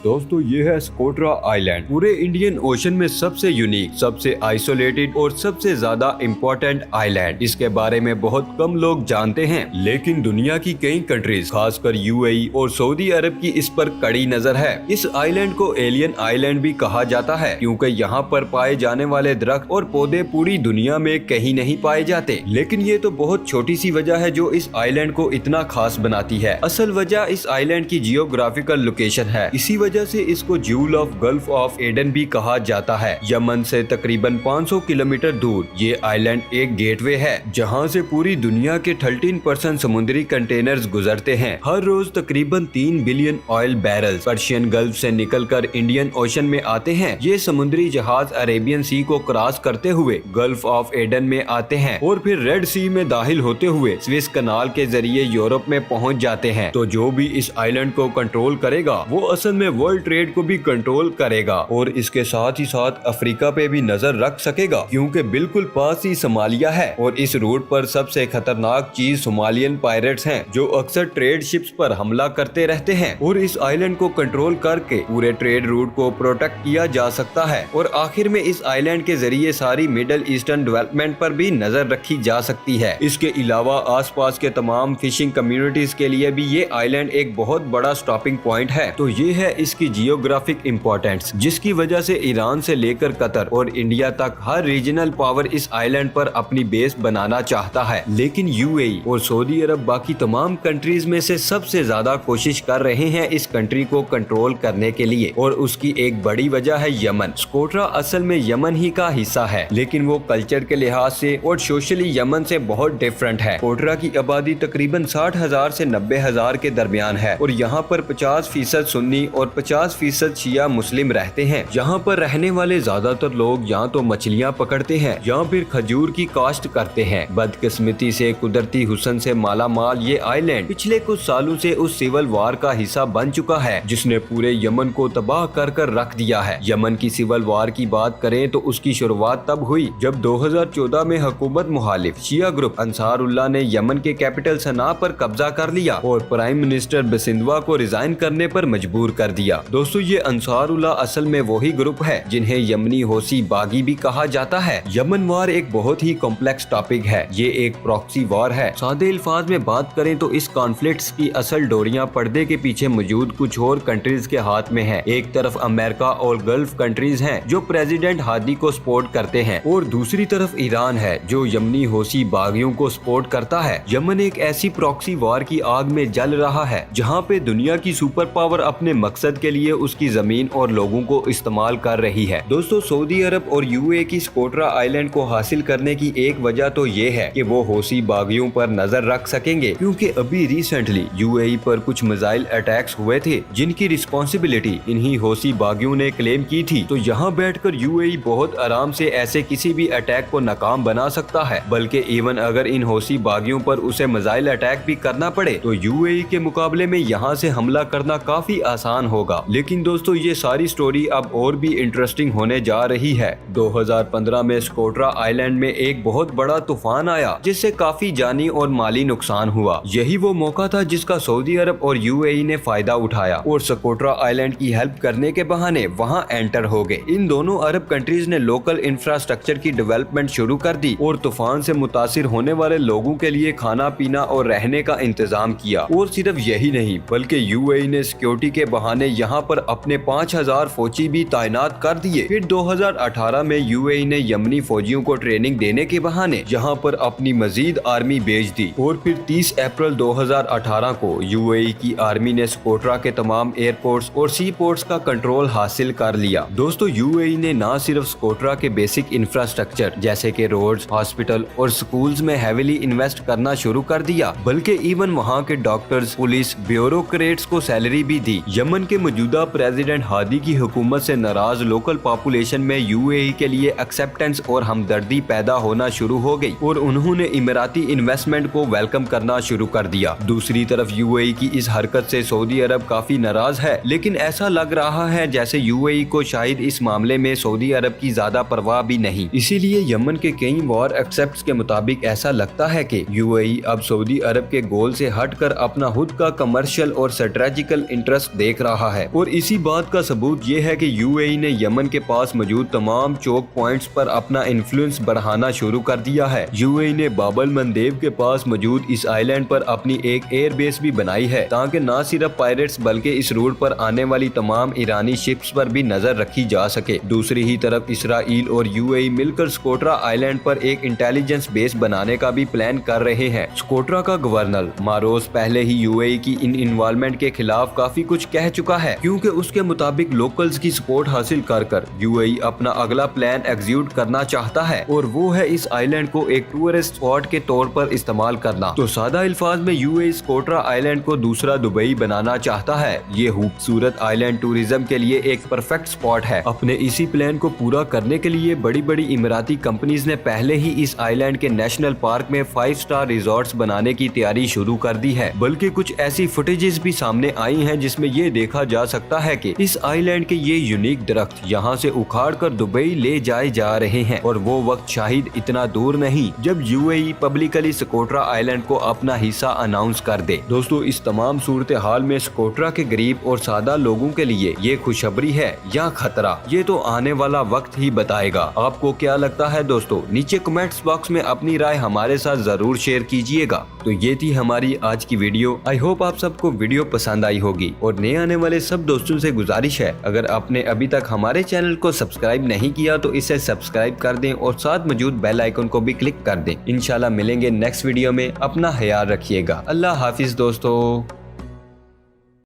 दोस्तों ये है स्कोट्रा आइलैंड, पूरे इंडियन ओशन में सबसे यूनिक, सबसे आइसोलेटेड और सबसे ज्यादा इम्पोर्टेंट आइलैंड। इसके बारे में बहुत कम लोग जानते हैं, लेकिन दुनिया की कई कंट्रीज खासकर यूएई और सऊदी अरब की इस पर कड़ी नजर है। इस आइलैंड को एलियन आइलैंड भी कहा जाता है, क्योंकि यहाँ पर पाए जाने वाले दरख्त और पौधे पूरी दुनिया में कहीं नहीं पाए जाते। लेकिन ये तो बहुत छोटी सी वजह है जो इस आइलैंड को इतना खास बनाती है। असल वजह इस आइलैंड की जियोग्राफिकल लोकेशन है। इसी वजह से इसको jewel of gulf of Aden भी कहा जाता है। यमन से तकरीबन 500 किलोमीटर दूर ये आइलैंड एक गेटवे है, जहां से पूरी दुनिया के 13% समुद्री कंटेनर्स गुजरते हैं। हर रोज तकरीबन 3 billion oil barrels Persian gulf से निकलकर इंडियन ओशन में आते हैं। ये समुद्री जहाज अरेबियन सी को क्रॉस करते हुए गल्फ ऑफ एडन में आते हैं और फिर रेड सी में दाखिल होते हुए स्विस कनाल के जरिए यूरोप में पहुंच जाते हैं। तो जो भी इस आइलैंड को कंट्रोल करेगा वो असल में वर्ल्ड ट्रेड को भी कंट्रोल करेगा और इसके साथ ही साथ अफ्रीका पे भी नजर रख सकेगा, क्योंकि बिल्कुल पास ही सोमालिया है और इस रूट पर सबसे खतरनाक चीज सोमालियन पायरेट्स हैं, जो अक्सर ट्रेड शिप्स पर हमला करते रहते हैं। और इस आइलैंड को कंट्रोल करके पूरे ट्रेड रूट को प्रोटेक्ट किया जा सकता है और आखिर में इस आइलैंड के जरिए सारी मिडल ईस्टर्न डेवलपमेंट पर भी नजर रखी जा सकती है। इसके अलावा आसपास के तमाम फिशिंग कम्युनिटीज के लिए भी ये आइलैंड एक बहुत बड़ा स्टॉपिंग पॉइंट है। तो ये है इसकी जियोग्राफिक इम्पोर्टेंस, जिसकी वजह से ईरान से लेकर कतर और इंडिया तक हर रीजनल पावर इस आइलैंड पर अपनी बेस बनाना चाहता है। लेकिन यूएई और सऊदी अरब बाकी तमाम कंट्रीज में से सबसे ज्यादा कोशिश कर रहे हैं इस कंट्री को कंट्रोल करने के लिए, और उसकी एक बड़ी वजह है यमन। स्कोट्रा असल में यमन ही का हिस्सा है, लेकिन वो कल्चर के लिहाज से और सोशली यमन से बहुत डिफरेंट है। स्कोट्रा की आबादी तकरीबन 60,000 से 90,000 के दरमियान है और यहाँ पर 50% सुन्नी और 50% शिया मुस्लिम रहते हैं। यहाँ पर रहने वाले ज्यादातर लोग या तो मछलियाँ पकड़ते हैं या फिर खजूर की काश्त करते हैं। बदकिस्मती से कुदरती हुस्न से माला माल ये आइलैंड पिछले कुछ सालों से उस सिविल वार का हिस्सा बन चुका है, जिसने पूरे यमन को तबाह कर रख दिया है। यमन की सिविल वार की बात करें तो उसकी शुरुआत तब हुई जब 2014 में हुकूमत मुखालिफ शिया ग्रुप अंसारुल्लाह ने यमन के कैपिटल सना पर कब्जा कर लिया और प्राइम मिनिस्टर बसिंदवा को रिजाइन करने पर मजबूर कर दिया। दोस्तों ये अंसारुल्लाह असल में वही ग्रुप है जिन्हें यमनी होसी बागी भी कहा जाता है। यमन वार एक बहुत ही कॉम्प्लेक्स टॉपिक है। ये एक प्रॉक्सी वार है। सादे अल्फाज में बात करें तो इस कॉन्फ्लिक्ट्स की असल डोरियां पर्दे के पीछे मौजूद कुछ और कंट्रीज के हाथ में है। एक तरफ अमेरिका और गल्फ कंट्रीज हैं जो प्रेसिडेंट हादी को सपोर्ट करते हैं, और दूसरी तरफ ईरान है जो यमनी होसी बागियों को सपोर्ट करता है। यमन एक ऐसी प्रॉक्सी वार की आग में जल रहा है जहाँ पे दुनिया की सुपर पावर अपने मकसद के लिए उसकी जमीन और लोगों को इस्तेमाल कर रही है। दोस्तों सऊदी अरब और यूएई की स्कोट्रा आइलैंड को हासिल करने की एक वजह तो ये है कि वो होसी बागियों पर नजर रख सकेंगे, क्योंकि अभी रिसेंटली यूएई पर कुछ मिसाइल अटैक्स हुए थे जिनकी रिस्पॉन्सिबिलिटी इन्हीं होसी बागियों ने क्लेम की थी। तो यहाँ बैठकर यूएई बहुत आराम से ऐसे किसी भी अटैक को नाकाम बना सकता है, बल्कि इवन अगर इन होसी बागियों पर उसे मिसाइल अटैक भी करना पड़े तो यूएई के मुकाबले में यहाँ से हमला करना काफी आसान होगा। लेकिन दोस्तों ये सारी स्टोरी अब और भी इंटरेस्टिंग होने जा रही है। 2015 में स्कोट्रा आइलैंड में एक बहुत बड़ा तूफान आया जिससे काफी जानी और माली नुकसान हुआ। यही वो मौका था जिसका सऊदी अरब और यूएई ने फायदा उठाया और स्कोट्रा आइलैंड की हेल्प करने के बहाने वहाँ एंटर हो गए। इन दोनों अरब कंट्रीज ने लोकल इंफ्रास्ट्रक्चर की डेवलपमेंट शुरू कर दी और तूफान से मुतासिर होने वाले लोगों के लिए खाना पीना और रहने का इंतजाम किया। और सिर्फ यही नहीं बल्कि यूएई ने सिक्योरिटी के बहाने यहाँ पर अपने 5000 फौजी भी तैनात कर दिए। फिर 2018 में यूएई ने यमनी फौजियों को ट्रेनिंग देने के बहाने यहाँ पर अपनी मजीद आर्मी भेज दी और फिर 30 अप्रैल 2018 को यूएई की आर्मी ने स्कोट्रा के तमाम एयरपोर्ट्स और सी पोर्ट्स का कंट्रोल हासिल कर लिया। दोस्तों यूएई ने न सिर्फ स्कोट्रा के बेसिक इंफ्रास्ट्रक्चर जैसे कि रोड्स, हॉस्पिटल और स्कूल्स में हेविली इन्वेस्ट करना शुरू कर दिया, बल्कि इवन वहाँ के डॉक्टर्स, पुलिस, ब्यूरोक्रेट्स को सैलरी भी दी। यमन के मौजूदा प्रेसिडेंट हादी की हुकूमत से नाराज लोकल पॉपुलेशन में यूएई के लिए एक्सेप्टेंस और हमदर्दी पैदा होना शुरू हो गई और उन्होंने इमराती इन्वेस्टमेंट को वेलकम करना शुरू कर दिया। दूसरी तरफ यूएई की इस हरकत से सऊदी अरब काफी नाराज है, लेकिन ऐसा लग रहा है जैसे यूएई को शायद इस मामले में सऊदी अरब की ज्यादा परवाह भी नहीं। इसीलिए यमन के कई वॉर एक्सेप्ट्स के मुताबिक ऐसा लगता है कि यूएई अब सऊदी अरब के गोल से हटकर अपना खुद का कमर्शियल और स्ट्रेटेजिकल इंटरेस्ट देख रहा है। और इसी बात का सबूत ये है कि यूएई ने यमन के पास मौजूद तमाम चोक पॉइंट्स पर अपना इन्फ्लुएंस बढ़ाना शुरू कर दिया है। यूएई ने बाबल मंदेब के पास मौजूद इस आइलैंड पर अपनी एक एयर बेस भी बनाई है, ताकि न सिर्फ पायरेट्स बल्कि इस रूट पर आने वाली तमाम ईरानी शिप्स पर भी नजर रखी जा सके। दूसरी ही तरफ इसराइल और यूएई मिलकर स्कोट्रा आइलैंड पर एक इंटेलिजेंस बेस बनाने का भी प्लान कर रहे हैं। स्कोट्रा का गवर्नर मारोस पहले ही यूएई की इन इन्वॉल्वमेंट के खिलाफ काफी कुछ कह चुका है, क्योंकि उसके मुताबिक लोकल्स की सपोर्ट हासिल कर यूएई अपना अगला प्लान एग्जीक्यूट करना चाहता है, और वो है इस आइलैंड को एक टूरिस्ट स्पॉट के तौर पर इस्तेमाल करना। तो सादा अल्फाज में यूएई स्कोट्रा आइलैंड को दूसरा दुबई बनाना चाहता है। ये खूबसूरत आइलैंड टूरिज्म के लिए एक परफेक्ट स्पॉट है। अपने इसी प्लान को पूरा करने के लिए बड़ी बड़ी इमराती कंपनीज ने पहले ही इस आइलैंड के नेशनल पार्क में 5 स्टार रिजॉर्ट्स बनाने की तैयारी शुरू कर दी है। बल्कि कुछ ऐसी फुटेजेस भी सामने आई हैं जिसमें ये देखा जा सकता है कि इस आइलैंड के ये यूनिक दरख्त यहाँ से उखाड़ कर दुबई ले जाए जा रहे हैं, और वो वक्त शायद इतना दूर नहीं जब यूएई पब्लिकली स्कोट्रा आइलैंड को अपना हिस्सा अनाउंस कर दे। दोस्तों, इस तमाम सूरत हाल में स्कोट्रा के गरीब और सादा लोगों के लिए ये खुशखबरी है या खतरा, ये तो आने वाला वक्त ही बताएगा। आपको क्या लगता है दोस्तों? नीचे कमेंट्स बॉक्स में अपनी राय हमारे साथ जरूर शेयर कीजिएगा। तो ये थी हमारी आज की वीडियो। आई होप आप सबको वीडियो पसंद आई होगी, और नए आने वाले सब दोस्तों से गुजारिश है, अगर आपने अभी तक हमारे चैनल को सब्सक्राइब नहीं किया तो इसे सब्सक्राइब कर दें और साथ मौजूद बेल आइकन को भी क्लिक कर दें। इंशाल्लाह मिलेंगे नेक्स्ट वीडियो में। अपना ख्याल रखिएगा। अल्लाह हाफिज दोस्तों।